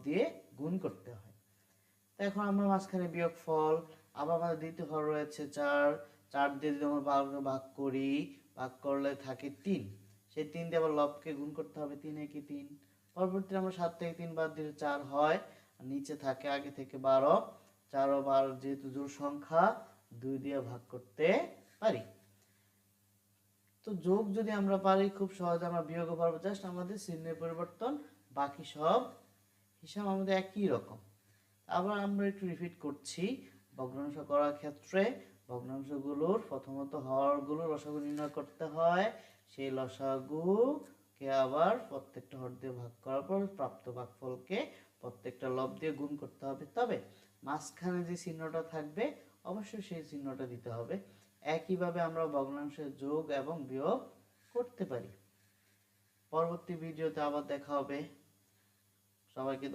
দিয়ে গুণ করতে হয়। তো এখন আমরা মাঝখানে বিয়োগফল, আবার আমাদের দ্বিতীয় হর রয়েছে 4, 4 দিয়ে যদি আমরা ভাগ করি, ভাগ করলে থাকে 3, সেই 3 দিয়ে আবার লবকে গুণ করতে হবে, 3 একে 3। পরবর্তীতে আমরা 7 থেকে 3 বাদ দিলে 4 হয়, আর নিচে থাকে আগে থেকে 12, 4 ও 12 যেহেতু জোড় সংখ্যা 2 দিয়ে ভাগ করতে পারি। তো যোগ যদি আমরা পারি খুব সহজে আমরা বিয়োগও পারবো, জাস্ট আমাদের চিহ্নের পরিবর্তন, বাকি সব হিসাব আমাদের একই রকম। আবার আমরা একটু রিপিট করছি, ভগ্নাংশ করার ক্ষেত্রে ভগ্নাংশগুলোর প্রথমত হরগুলোর লসাগু নির্ণয় করতে হয়, সেই লসাগুকে আবার প্রত্যেকটা হর দিয়ে ভাগ করার পর প্রাপ্ত ভাগফলকে প্রত্যেকটা লব দিয়ে গুণ করতে হবে। তবে মাঝখানে যে চিহ্নটা থাকবে অবশ্যই সেই চিহ্নটা দিতে হবে। একইভাবে আমরা ভগ্নাংশের যোগ এবং বিয়োগ করতে পারি। পরবর্তী ভিডিওতে আবার দেখা হবে। সবাইকে